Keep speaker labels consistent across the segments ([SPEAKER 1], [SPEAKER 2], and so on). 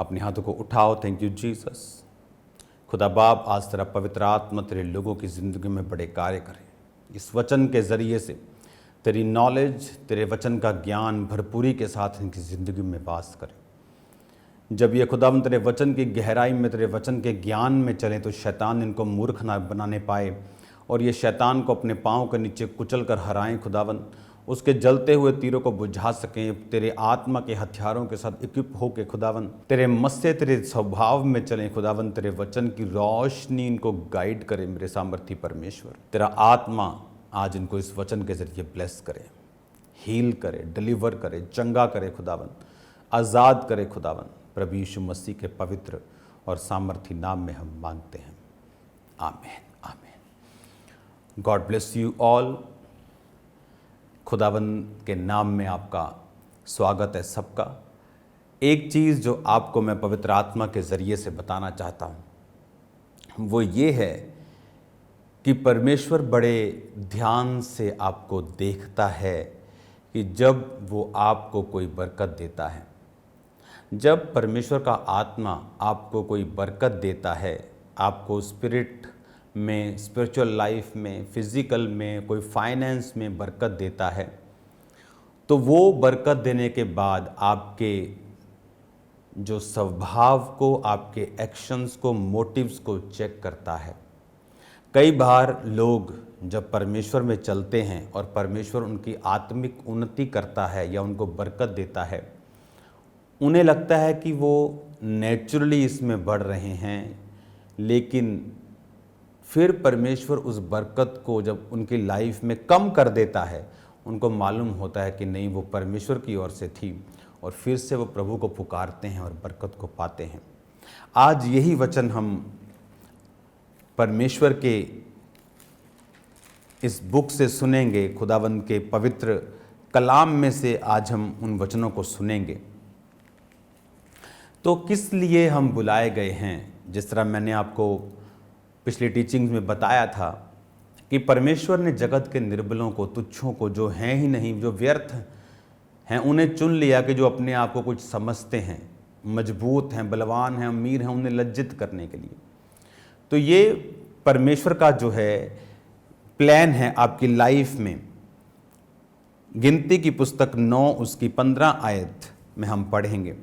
[SPEAKER 1] अपने हाथों को उठाओ। Thank you Jesus. खुदा बाप, आज तेरा पवित्र आत्मा तेरे लोगों की ज़िंदगी में बड़े कार्य करे। इस वचन के ज़रिए से तेरी नॉलेज, तेरे वचन का ज्ञान भरपूरी के साथ इनकी ज़िंदगी में वास करे। जब ये खुदावन तेरे वचन की गहराई में, तेरे वचन के ज्ञान में चलें तो शैतान इनको मूर्ख ना बनाने पाए और ये शैतान को अपने पाँव के नीचे कुचल कर हराएं खुदावन। उसके जलते हुए तीरों को बुझा सकें। तेरे आत्मा के हथियारों के साथ इक्विप हो के खुदावन तेरे मस्से, तेरे स्वभाव में चलें खुदावन। तेरे वचन की रोशनी इनको गाइड करे मेरे सामर्थी परमेश्वर। तेरा आत्मा आज इनको इस वचन के जरिए ब्लेस करे, हील करे, डिलीवर करे, चंगा करे खुदावन, आज़ाद करे खुदावन। प्रभु यीशु मसीह के पवित्र और सामर्थी नाम में हम मांगते हैं, आमीन आमीन। God bless you all. खुदावन के नाम में आपका स्वागत है सबका। एक चीज़ जो आपको मैं पवित्र आत्मा के ज़रिए से बताना चाहता हूँ वो ये है कि परमेश्वर बड़े ध्यान से आपको देखता है कि जब वो आपको कोई बरकत देता है। जब परमेश्वर का आत्मा आपको कोई बरकत देता है, आपको स्पिरिट में, स्पिरिचुअल लाइफ में, फिज़िकल में, कोई फाइनेंस में बरकत देता है, तो वो बरकत देने के बाद आपके जो स्वभाव को, आपके एक्शंस को, मोटिव्स को चेक करता है। कई बार लोग जब परमेश्वर में चलते हैं और परमेश्वर उनकी आत्मिक उन्नति करता है या उनको बरकत देता है, उन्हें लगता है कि वो नेचुरली इसमें बढ़ रहे हैं, लेकिन फिर परमेश्वर उस बरकत को जब उनकी लाइफ में कम कर देता है, उनको मालूम होता है कि नहीं, वो परमेश्वर की ओर से थी, और फिर से वो प्रभु को पुकारते हैं और बरकत को पाते हैं। आज यही वचन हम परमेश्वर के इस बुक से सुनेंगे, खुदावंद के पवित्र कलाम में से आज हम उन वचनों को सुनेंगे। तो किस लिए हम बुलाए गए हैं? जिस तरह मैंने आपको पिछली टीचिंग्स में बताया था कि परमेश्वर ने जगत के निर्बलों को, तुच्छों को, जो हैं ही नहीं, जो व्यर्थ हैं, उन्हें चुन लिया कि जो अपने आप को कुछ समझते हैं, मजबूत हैं, बलवान हैं, अमीर हैं, उन्हें लज्जित करने के लिए। तो ये परमेश्वर का जो है प्लान है आपकी लाइफ में। गिनती की पुस्तक 9 उसकी 15 आयत में हम पढ़ेंगे।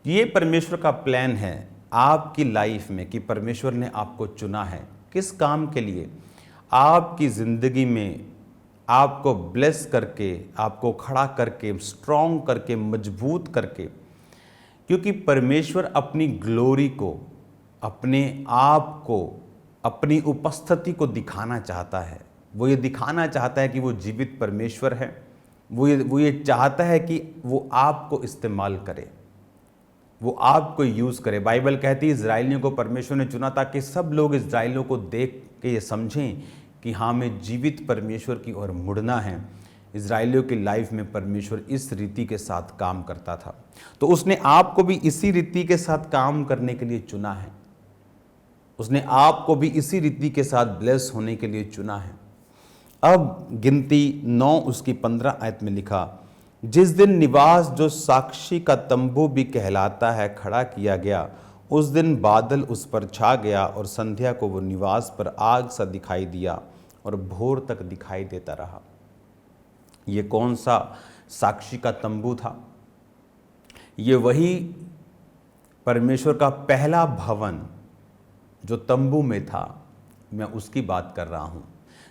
[SPEAKER 1] ये परमेश्वर का प्लान है आपकी लाइफ में कि परमेश्वर ने आपको चुना है किस काम के लिए? आपकी ज़िंदगी में आपको ब्लेस करके, आपको खड़ा करके, स्ट्रॉन्ग करके, मजबूत करके। क्योंकि परमेश्वर अपनी ग्लोरी को, अपने आप को, अपनी उपस्थिति को दिखाना चाहता है। वो ये दिखाना चाहता है कि वो जीवित परमेश्वर है। वो ये चाहता है कि वो आपको इस्तेमाल करे, वो आपको यूज़ करे। बाइबल कहती है इज़राइलियों को परमेश्वर ने चुना ताकि सब लोग इज़राइलियों को देख के ये समझें कि हाँ, हमें जीवित परमेश्वर की ओर मुड़ना है। इज़राइलियों की लाइफ में परमेश्वर इस रीति के साथ काम करता था, तो उसने आपको भी इसी रीति के साथ काम करने के लिए चुना है। उसने आपको भी इसी रीति के साथ ब्लेस होने के लिए चुना है। अब गिनती 9 उसकी 15 आयत में लिखा, जिस दिन निवास जो साक्षी का तंबू भी कहलाता है खड़ा किया गया, उस दिन बादल उस पर छा गया और संध्या को वो निवास पर आग सा दिखाई दिया और भोर तक दिखाई देता रहा। ये कौन सा साक्षी का तंबू था? ये वही परमेश्वर का पहला भवन जो तंबू में था, मैं उसकी बात कर रहा हूँ।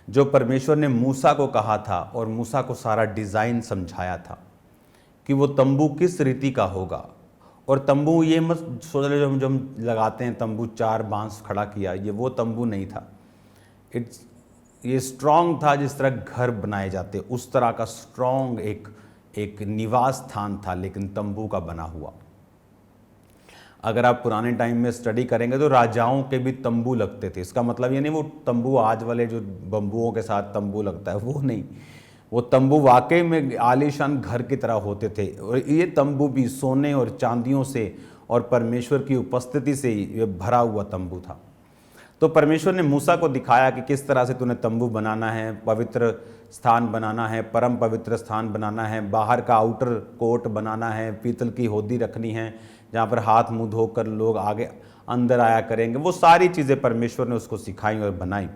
[SPEAKER 1] जो परमेश्वर ने मूसा को कहा था और मूसा को सारा डिज़ाइन समझाया था कि वो तंबू किस रीति का होगा। और तंबू ये मत सोच रहे जो हम लगाते हैं तंबू, 4 बांस खड़ा किया, ये वो तंबू नहीं था। ये स्ट्रॉन्ग था, जिस तरह घर बनाए जाते उस तरह का स्ट्रॉन्ग एक निवास स्थान था, लेकिन तंबू का बना हुआ। अगर आप पुराने टाइम में स्टडी करेंगे तो राजाओं के भी तंबू लगते थे। इसका मतलब ये नहीं वो तंबू आज वाले जो बम्बुओं के साथ तंबू लगता है, वो नहीं। वो तंबू वाकई में आलीशान घर की तरह होते थे, और ये तंबू भी सोने और चांदियों से और परमेश्वर की उपस्थिति से ये भरा हुआ तंबू था। तो परमेश्वर ने मूसा को दिखाया कि किस तरह से तूने तंबू बनाना है, पवित्र स्थान बनाना है, परम पवित्र स्थान बनाना है, बाहर का आउटर कोर्ट बनाना है, पीतल की होदी रखनी है, जहाँ पर हाथ मुंह धोकर लोग आगे अंदर आया करेंगे, वो सारी चीज़ें परमेश्वर ने उसको सिखाई और बनाई।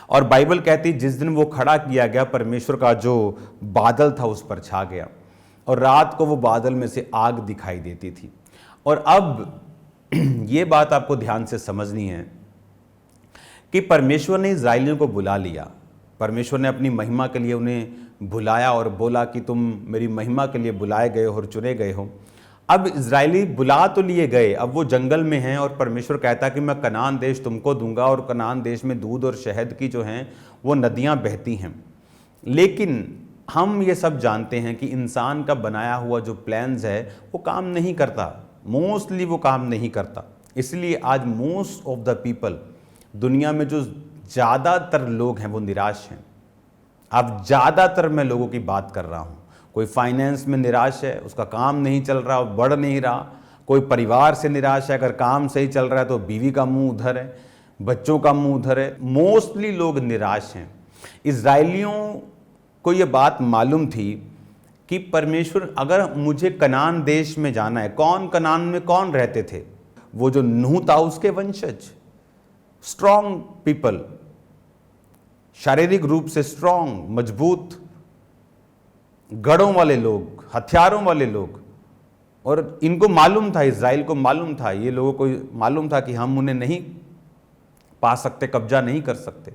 [SPEAKER 1] और बाइबल कहती जिस दिन वो खड़ा किया गया, परमेश्वर का जो बादल था उस पर छा गया और रात को वो बादल में से आग दिखाई देती थी। और अब ये बात आपको ध्यान से समझनी है कि परमेश्वर ने इज़राइलियों को बुला लिया, परमेश्वर ने अपनी महिमा के लिए उन्हें बुलाया और बोला कि तुम मेरी महिमा के लिए बुलाए गए हो और चुने गए हो। अब इज़राइली बुला तो लिए गए, अब वो जंगल में हैं और परमेश्वर कहता कि मैं कनान देश तुमको दूंगा और कनान देश में दूध और शहद की जो हैं वो नदियां बहती हैं। लेकिन हम ये सब जानते हैं कि इंसान का बनाया हुआ जो प्लान्स है वो काम नहीं करता, मोस्टली वो काम नहीं करता। इसलिए आज मोस्ट ऑफ द पीपल, दुनिया में जो ज़्यादातर लोग हैं वो निराश हैं। अब ज़्यादातर मैं लोगों की बात कर रहा हूँ। कोई फाइनेंस में निराश है, उसका काम नहीं चल रहा, बढ़ नहीं रहा। कोई परिवार से निराश है, अगर काम सही चल रहा है तो बीवी का मुंह उधर है, बच्चों का मुंह उधर है। मोस्टली लोग निराश हैं। इज़राइलियों को ये बात मालूम थी कि परमेश्वर, अगर मुझे कनान देश में जाना है, कनान में कौन रहते थे? वो जो नूह था उसके वंशज, स्ट्रॉन्ग पीपल, शारीरिक रूप से स्ट्रॉन्ग, मजबूत, गढ़ों वाले लोग, हथियारों वाले लोग। और इनको मालूम था, इज़राइल को मालूम था, ये लोगों को मालूम था कि हम उन्हें नहीं पा सकते, कब्जा नहीं कर सकते।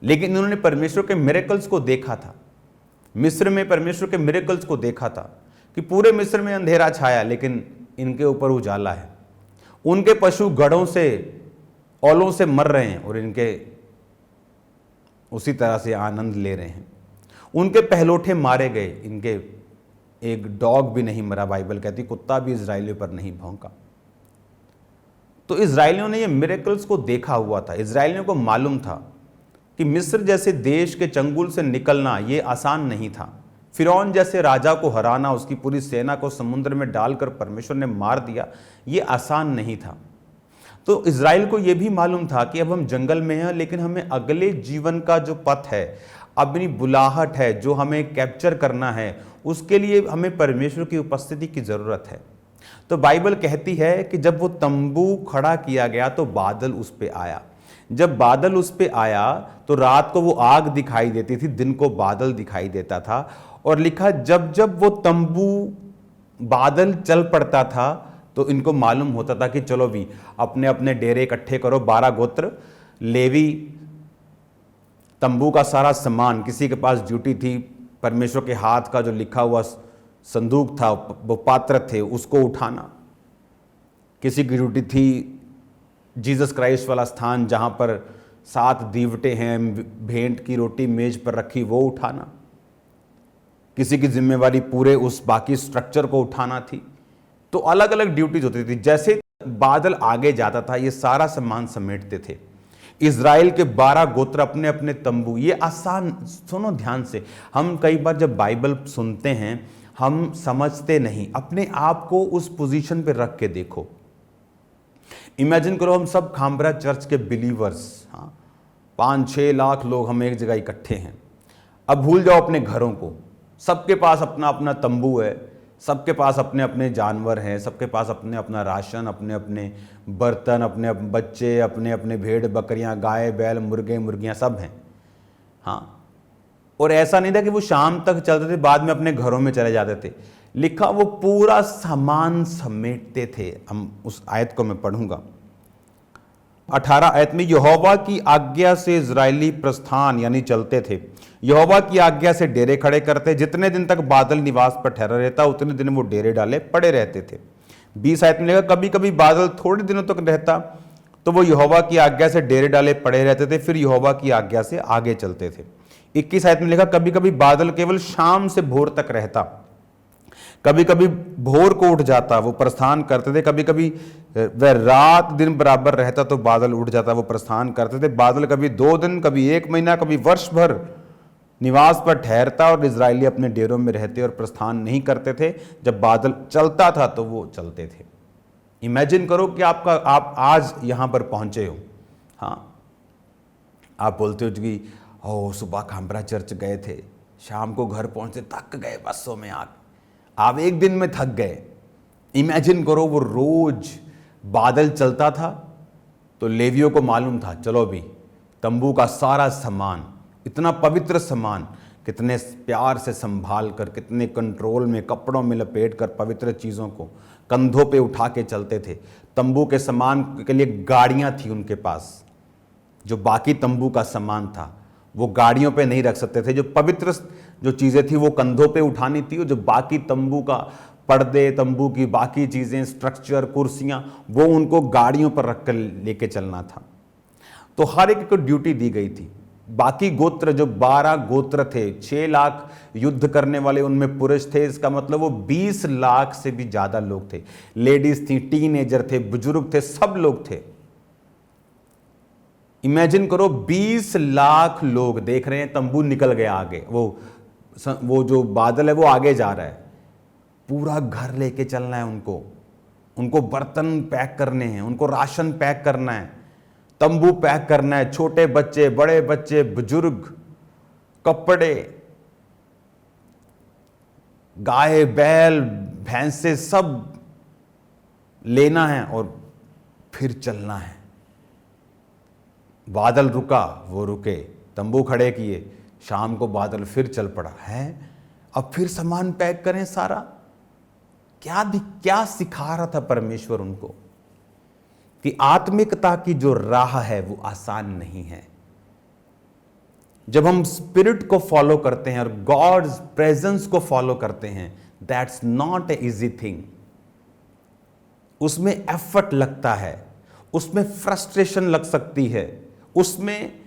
[SPEAKER 1] लेकिन इन्होंने परमेश्वर के मिरेकल्स को देखा था। मिस्र में परमेश्वर के मिरेकल्स को देखा था कि पूरे मिस्र में अंधेरा छाया लेकिन इनके ऊपर उजाला है। उनके पशु गढ़ों से, औलों से मर रहे हैं और इनके उसी तरह से आनंद ले रहे हैं। उनके पहलोठे मारे गए, इनके एक डॉग भी नहीं मरा। बाइबल कहती कुत्ता भी इज़राइलियों पर नहीं भौंका। तो इज़राइलियों ने ये मिरेकल्स को देखा हुआ था। इज़राइलियों को मालूम था कि मिस्र जैसे देश के चंगुल से निकलना ये आसान नहीं था। फिरौन जैसे राजा को हराना, उसकी पूरी सेना को समुद्र में डालकर परमेश्वर ने मार दिया, ये आसान नहीं था। तो इज़राइल को यह भी मालूम था कि अब हम जंगल में हैं, लेकिन हमें अगले जीवन का जो पथ है, अपनी बुलाहट है, जो हमें कैप्चर करना है, उसके लिए हमें परमेश्वर की उपस्थिति की ज़रूरत है। तो बाइबल कहती है कि जब वो तंबू खड़ा किया गया तो बादल उस पे आया। जब बादल उस पे आया तो रात को वो आग दिखाई देती थी, दिन को बादल दिखाई देता था। और लिखा जब जब वो तंबू बादल चल पड़ता था तो इनको मालूम होता था कि चलो भी अपने अपने डेरे इकट्ठे करो। 12 गोत्र, लेवी, तंबू का सारा सामान, किसी के पास ड्यूटी थी परमेश्वर के हाथ का जो लिखा हुआ संदूक था, वो पात्र थे, उसको उठाना। किसी की ड्यूटी थी जीसस क्राइस्ट वाला स्थान जहाँ पर 7 दीवटे हैं, भेंट की रोटी मेज पर रखी, वो उठाना। किसी की जिम्मेवारी पूरे उस बाकी स्ट्रक्चर को उठाना थी। तो अलग अलग ड्यूटीज होती थी। जैसे बादल आगे जाता था ये सारा सामान समेटते थे। इज़राइल के 12 गोत्र अपने अपने तंबू, ये आसान, सुनो ध्यान से। हम कई बार जब बाइबल सुनते हैं हम समझते नहीं। अपने आप को उस पोजीशन पे रख के देखो। इमेजिन करो हम सब खामबरा चर्च के बिलीवर्स, 5-6 लाख लोग हम एक जगह इकट्ठे हैं। अब भूल जाओ अपने घरों को, सबके पास अपना अपना तंबू है, सबके पास अपने अपने जानवर हैं, सबके पास अपने अपना राशन, अपने अपने बर्तन, अपने बच्चे, अपने अपने भेड़ बकरियां, गाय बैल, मुर्गे मुर्गियां सब हैं। हाँ, और ऐसा नहीं था कि वो शाम तक चलते थे बाद में अपने घरों में चले जाते थे। लिखा वो पूरा सामान समेटते थे। हम उस आयत को मैं पढ़ूंगा। 18 आयत में, यहोवा की आज्ञा से इजरायली प्रस्थान यानी चलते थे, यहोवा की आज्ञा से डेरे खड़े करते। जितने दिन तक बादल निवास पर ठहरा रहता उतने दिन वो डेरे डाले पड़े रहते थे। 20 आयत में लिखा, कभी कभी बादल थोड़े दिनों तक रहता तो वो यहोवा की आज्ञा से डेरे डाले पड़े रहते थे, फिर यहोवा की आज्ञा से आगे चलते थे। 21 आयत में लिखा, कभी कभी बादल केवल शाम से भोर तक रहता, कभी कभी भोर को उठ जाता, वो प्रस्थान करते थे। कभी कभी वह रात दिन बराबर रहता तो बादल उठ जाता, वो प्रस्थान करते थे। बादल कभी 2 दिन, कभी 1 महीना, कभी वर्ष भर निवास पर ठहरता और इजरायली अपने डेरों में रहते और प्रस्थान नहीं करते थे। जब बादल चलता था तो वो चलते थे। इमेजिन करो कि आप आज यहां पर पहुंचे हो। हाँ, आप बोलते हो कि ओ सुबह खामबरा चर्च गए थे, शाम को घर पहुंचे, थक गए बसों में। आप 1 दिन में थक गए। इमेजिन करो, वो रोज बादल चलता था तो लेवियों को मालूम था, चलो भी तंबू का सारा सामान, इतना पवित्र सामान, कितने प्यार से संभाल कर, कितने कंट्रोल में, कपड़ों में लपेट कर पवित्र चीज़ों को कंधों पे उठा के चलते थे। तंबू के सामान के लिए गाड़ियां थी उनके पास, जो बाकी तंबू का सामान था वो गाड़ियों पे नहीं रख सकते थे। जो पवित्र जो चीज़ें थी वो कंधों पे उठानी थी, और जो बाकी तंबू का पर्दे, तंबू की बाकी चीज़ें, स्ट्रक्चर, कुर्सियां, वो उनको गाड़ियों पर रख कर लेके चलना था। तो हर एक को ड्यूटी दी गई थी। बाकी गोत्र, जो 12 गोत्र थे, 6 लाख युद्ध करने वाले उनमें पुरुष थे, इसका मतलब वो 20 लाख से भी ज्यादा लोग थे। लेडीज थी, टीनेजर थे, बुजुर्ग थे, सब लोग थे। इमेजिन करो, 20 लाख लोग देख रहे हैं, तंबू निकल गया आगे, वो जो बादल है वो आगे जा रहा है, पूरा घर लेके चलना है उनको बर्तन पैक करने हैं, उनको राशन पैक करना है, तंबू पैक करना है, छोटे बच्चे, बड़े बच्चे, बुजुर्ग, कपड़े, गाय, बैल, भैंसे सब लेना है और फिर चलना है। बादल रुका, वो रुके, तंबू खड़े किए, शाम को बादल फिर चल पड़ा है। अब फिर सामान पैक करें सारा। क्या सिखा रहा था परमेश्वर उनको, कि आत्मिकता की जो राह है वो आसान नहीं है। जब हम स्पिरिट को फॉलो करते हैं और गॉड्स प्रेजेंस को फॉलो करते हैं, that's not a easy thing. उसमें एफर्ट लगता है, उसमें फ्रस्ट्रेशन लग सकती है, उसमें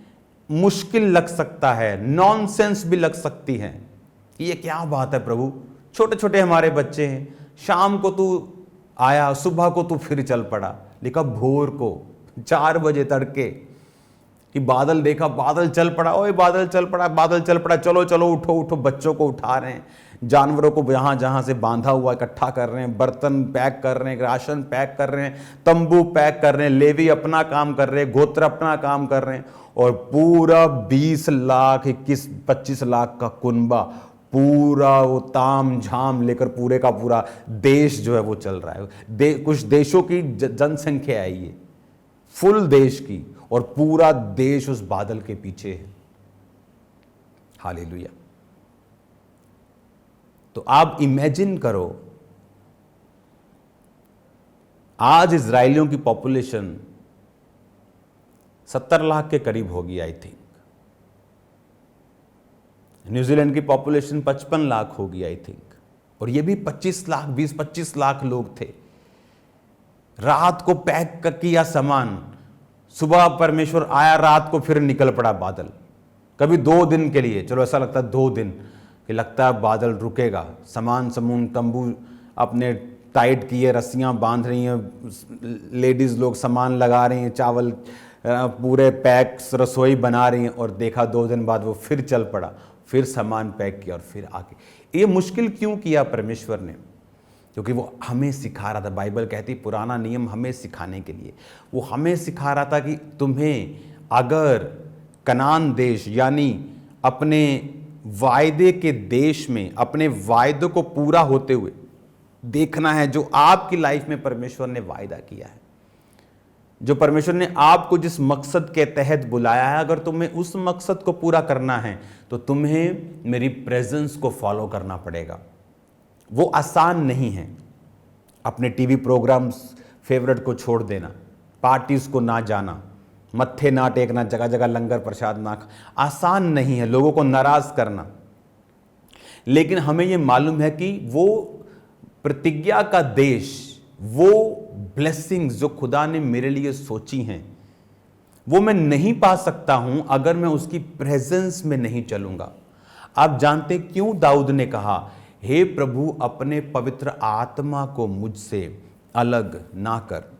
[SPEAKER 1] मुश्किल लग सकता है, नॉनसेंस भी लग सकती है। ये क्या बात है प्रभु, छोटे छोटे हमारे बच्चे हैं, शाम को तू आया, सुबह को तू फिर चल पड़ा, लिखा भोर को 4 बजे तड़के कि बादल देखा, बादल चल पड़ा, ओए बादल चल पड़ा, बादल चल पड़ा, चलो चलो उठो उठो, बच्चों को उठा रहे हैं, जानवरों को जहां जहां से बांधा हुआ इकट्ठा कर रहे हैं, बर्तन पैक कर रहे हैं, राशन पैक कर रहे हैं, तंबू पैक कर रहे हैं, लेवी अपना काम कर रहे हैं, गोत्र अपना काम कर रहे हैं, और पूरा 20 लाख 21-25 लाख का कुनबा, पूरा वो ताम झाम लेकर पूरे का पूरा देश जो है वो चल रहा है। कुछ देशों की जनसंख्या है ये, फुल देश की, और पूरा देश उस बादल के पीछे है। हालेलुया। तो आप इमेजिन करो, आज इजरायलियों की पॉपुलेशन 70 लाख के करीब होगी आई थिंक। न्यूजीलैंड की पॉपुलेशन 55 लाख होगी आई थिंक, और ये भी 25 लाख 20-25 लाख लोग थे। रात को पैक किया सामान, सुबह परमेश्वर आया, रात को फिर निकल पड़ा बादल। कभी 2 दिन के लिए, चलो ऐसा लगता है 2 दिन कि लगता है बादल रुकेगा, सामान समून तंबू अपने टाइट किए, रस्सियां बांध रही हैं, लेडीज लोग सामान लगा रही हैं, चावल पूरे पैक, रसोई बना रही हैं, और देखा 2 दिन बाद वो फिर चल पड़ा, फिर सामान पैक किया और फिर आके। ये मुश्किल क्यों किया परमेश्वर ने? क्योंकि वो हमें सिखा रहा था। बाइबल कहती पुराना नियम हमें सिखाने के लिए, वो हमें सिखा रहा था कि तुम्हें अगर कनान देश यानी अपने वायदे के देश में अपने वायदे को पूरा होते हुए देखना है, जो आपकी लाइफ में परमेश्वर ने वायदा किया है, जो परमेश्वर ने आपको जिस मकसद के तहत बुलाया है, अगर तुम्हें उस मकसद को पूरा करना है तो तुम्हें मेरी प्रेजेंस को फॉलो करना पड़ेगा। वो आसान नहीं है। अपने टीवी प्रोग्राम्स फेवरेट को छोड़ देना, पार्टीज को ना जाना, मत्थे ना टेकना, जगह जगह लंगर प्रसाद ना, आसान नहीं है लोगों को नाराज करना। लेकिन हमें यह मालूम है कि वो प्रतिज्ञा का देश, वो ब्लेसिंग्स जो खुदा ने मेरे लिए सोची हैं, वो मैं नहीं पा सकता हूं अगर मैं उसकी प्रेजेंस में नहीं चलूंगा। आप जानते क्यों दाऊद ने कहा, हे प्रभु अपने पवित्र आत्मा को मुझसे अलग ना कर।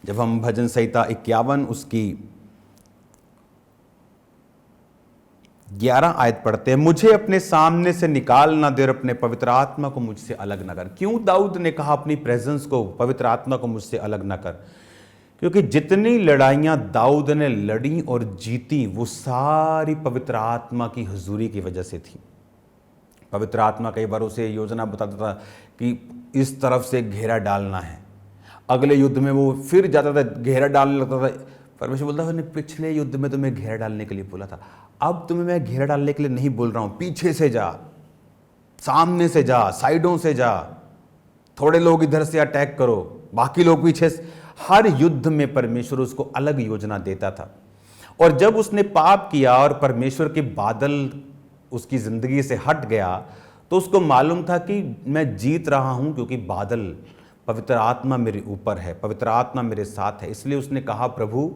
[SPEAKER 1] जब हम भजन संहिता 51 उसकी 11 आयत पढ़ते हैं, मुझे अपने सामने से निकाल ना दे और अपने पवित्र आत्मा को मुझसे अलग ना कर। क्यों दाऊद ने कहा अपनी प्रेजेंस को, पवित्र आत्मा को मुझसे अलग ना कर? क्योंकि जितनी लड़ाइयां दाऊद ने लड़ी और जीती, वो सारी पवित्र आत्मा की हुजूरी की वजह से थी। पवित्र आत्मा कई बार उसे योजना बताता था कि इस तरफ से घेरा डालना है, अगले युद्ध में वो फिर जाता था, घेरा डालने लगता था। परमेश्वर बोलता है, पिछले युद्ध में तुम्हें घेरा डालने के लिए बोला था, अब तुम्हें मैं घेरा डालने के लिए नहीं बोल रहा हूं, पीछे से जा, सामने से जा, साइडों से जा, थोड़े लोग इधर से अटैक करो, बाकी लोग पीछे से। हर युद्ध में परमेश्वर उसको अलग योजना देता था। और जब उसने पाप किया और परमेश्वर के बादल उसकी जिंदगी से हट गया, तो उसको मालूम था कि मैं जीत रहा हूं क्योंकि बादल, पवित्र आत्मा मेरे ऊपर है, पवित्र आत्मा मेरे साथ है। इसलिए उसने कहा, प्रभु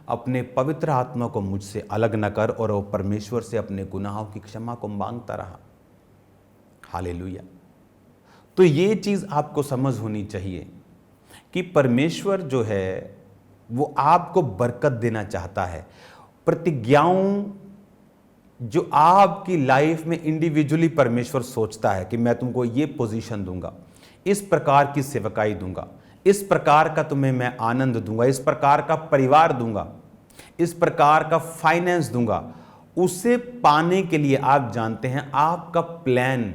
[SPEAKER 1] अपने पवित्र आत्मा को मुझसे अलग न कर, और वो परमेश्वर से अपने गुनाहों की क्षमा को मांगता रहा। हालेलुया। तो ये चीज आपको समझ होनी चाहिए कि परमेश्वर जो है वो आपको बरकत देना चाहता है। प्रतिज्ञाओं जो आपकी लाइफ में इंडिविजुअली परमेश्वर सोचता है कि मैं तुमको ये पोजीशन दूंगा, इस प्रकार की सेवकाई दूंगा, इस प्रकार का तुम्हें मैं आनंद दूंगा, इस प्रकार का परिवार दूंगा, इस प्रकार का फाइनेंस दूंगा, उसे पाने के लिए आप जानते हैं आपका प्लान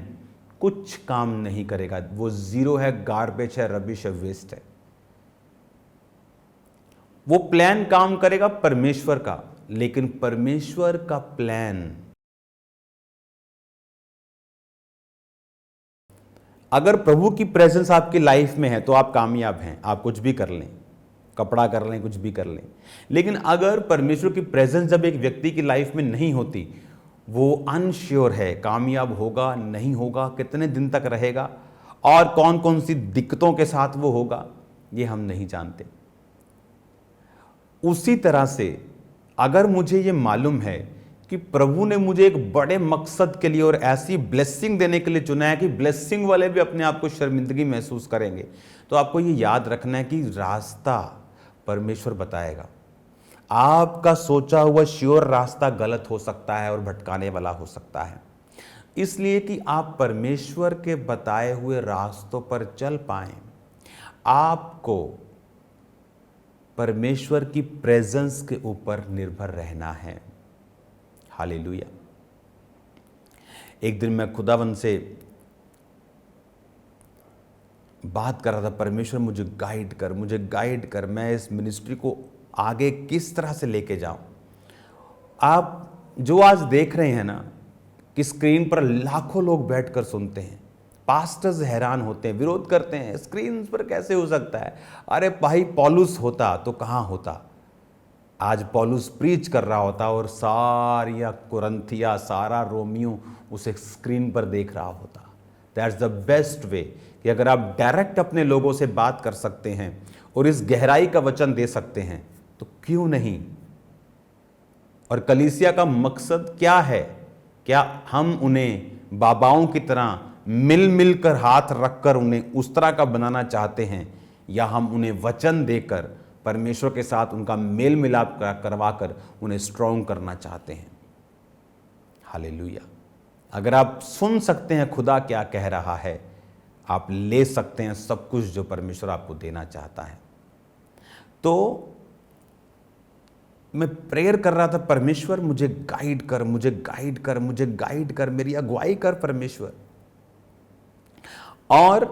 [SPEAKER 1] कुछ काम नहीं करेगा। वो जीरो है, गार्बेज है, रबिश है, वेस्ट है। वो प्लान काम करेगा परमेश्वर का, लेकिन परमेश्वर का प्लान, अगर प्रभु की प्रेजेंस आपकी लाइफ में है तो आप कामयाब हैं, आप कुछ भी कर लें, कपड़ा कर लें, कुछ भी कर लें। लेकिन अगर परमेश्वर की प्रेजेंस जब एक व्यक्ति की लाइफ में नहीं होती, वो अनश्योर है, कामयाब होगा नहीं होगा, कितने दिन तक रहेगा, और कौन कौन सी दिक्कतों के साथ वो होगा, ये हम नहीं जानते। उसी तरह से अगर मुझे ये मालूम है कि प्रभु ने मुझे एक बड़े मकसद के लिए और ऐसी ब्लेसिंग देने के लिए चुना है कि ब्लेसिंग वाले भी अपने आप को शर्मिंदगी महसूस करेंगे, तो आपको ये याद रखना है कि रास्ता परमेश्वर बताएगा। आपका सोचा हुआ श्योर रास्ता गलत हो सकता है और भटकाने वाला हो सकता है। इसलिए कि आप परमेश्वर के बताए हुए रास्तों पर चल पाएं, आपको परमेश्वर की प्रेजेंस के ऊपर निर्भर रहना है। हालेलुया। एक दिन मैं खुदावन से बात कर रहा था, परमेश्वर मुझे गाइड कर, मुझे गाइड कर, मैं इस मिनिस्ट्री को आगे किस तरह से लेके जाऊं। आप जो आज देख रहे हैं ना कि स्क्रीन पर लाखों लोग बैठकर सुनते हैं, पास्टर्स हैरान होते हैं, विरोध करते हैं, स्क्रीन पर कैसे हो सकता है। अरे भाई, पौलुस होता तो कहाँ होता, आज पौलुस प्रीच कर रहा होता और सारिया कुरंथिया, सारा रोमियो उसे स्क्रीन पर देख रहा होता। दैट्स द बेस्ट वे कि अगर आप डायरेक्ट अपने लोगों से बात कर सकते हैं और इस गहराई का वचन दे सकते हैं तो क्यों नहीं। और कलीसिया का मकसद क्या है? क्या हम उन्हें बाबाओं की तरह मिल मिल कर हाथ रखकर उन्हें उस तरह का बनाना चाहते हैं, या हम उन्हें वचन देकर परमेश्वर के साथ उनका मेल मिलाप करवाकर उन्हें स्ट्रॉन्ग करना चाहते हैं? हालेलुया। अगर आप सुन सकते हैं खुदा क्या कह रहा है, आप ले सकते हैं सब कुछ जो परमेश्वर आपको देना चाहता है। तो मैं प्रेयर कर रहा था, परमेश्वर मुझे गाइड कर, मुझे गाइड कर, मुझे गाइड कर, मेरी अगुवाई कर परमेश्वर। और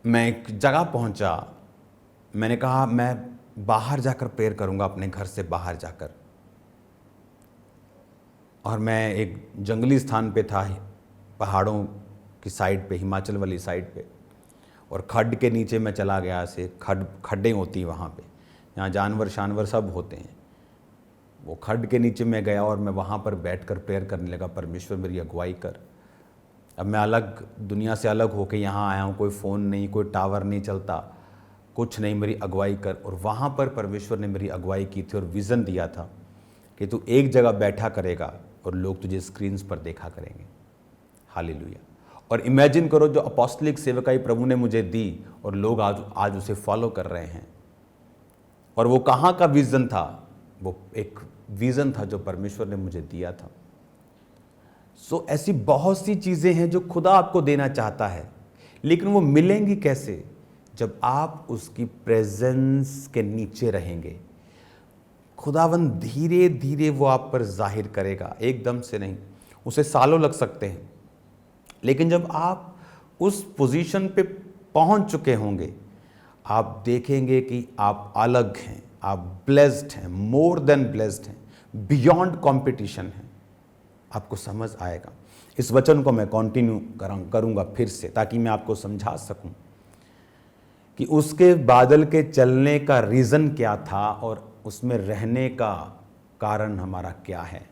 [SPEAKER 1] मैं एक जगह पहुंचा, मैंने कहा मैं बाहर जाकर प्रेयर करूंगा, अपने घर से बाहर जाकर। और मैं एक जंगली स्थान पे था, पहाड़ों की साइड पे, हिमाचल वाली साइड पे, और खड्ड के नीचे मैं चला गया। से खड्डे होती हैं वहाँ पे, यहाँ जानवर सब होते हैं। वो खड्ड के नीचे मैं गया और मैं वहाँ पर बैठकर प्रेयर करने लगा, परमेश्वर मेरी अगुवाई कर। अब मैं अलग दुनिया से अलग होकर यहाँ आया हूँ, कोई फ़ोन नहीं, कोई टावर नहीं चलता, कुछ नहीं, मेरी अगुवाई कर। और वहाँ पर परमेश्वर ने मेरी अगुवाई की थी और विज़न दिया था कि तू एक जगह बैठा करेगा और लोग तुझे स्क्रीन्स पर देखा करेंगे। हालेलुया। और इमेजिन करो, जो अपोस्टलिक सेवकाई प्रभु ने मुझे दी और लोग आज उसे फॉलो कर रहे हैं। और वो कहाँ का विज़न था? वो एक विज़न था जो परमेश्वर ने मुझे दिया था। सो ऐसी बहुत सी चीज़ें हैं जो खुदा आपको देना चाहता है, लेकिन वो मिलेंगी कैसे? जब आप उसकी प्रेजेंस के नीचे रहेंगे। खुदावंद धीरे धीरे वो आप पर जाहिर करेगा, एकदम से नहीं। उसे सालों लग सकते हैं, लेकिन जब आप उस पोजीशन पे पहुंच चुके होंगे, आप देखेंगे कि आप अलग हैं, आप ब्लेस्ड हैं, मोर देन ब्लेस्ड हैं, बियॉन्ड कंपटीशन हैं। आपको समझ आएगा। इस वचन को मैं कंटिन्यू करूंगा फिर से, ताकि मैं आपको समझा सकूं कि उसके बादल के चलने का रीज़न क्या था और उसमें रहने का कारण हमारा क्या है।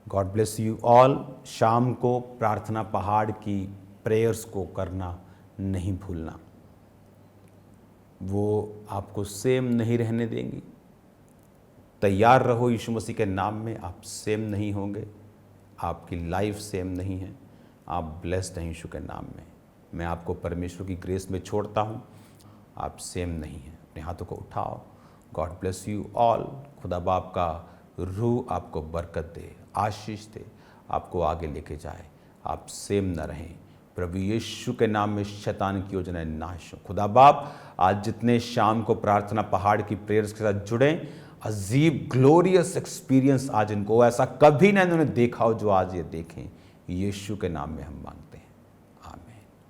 [SPEAKER 1] God bless you all. शाम को प्रार्थना पहाड़ की प्रेयर्स को करना नहीं भूलना, वो आपको सेम नहीं रहने देंगी। तैयार रहो यीशु मसीह के नाम में, आप सेम नहीं होंगे, आपकी लाइफ सेम नहीं है, आप ब्लेस्ड हैं यीशु के नाम में। मैं आपको परमेश्वर की ग्रेस में छोड़ता हूँ, आप सेम नहीं हैं। अपने हाथों को उठाओ। God bless you all. खुदा बाप का रूह आपको बरकत दे, आशीष दे, आपको आगे लेके जाए, आप सेम न रहें। प्रभु यीशु के नाम में शैतान की योजनाएं नाश हो। खुदा बाप आज जितने शाम को प्रार्थना पहाड़ की प्रेयर्स के साथ जुड़े, अजीब ग्लोरियस एक्सपीरियंस आज इनको ऐसा कभी ना इन्होंने देखा हो जो आज ये देखें। यीशु के नाम में हम मांगते हैं।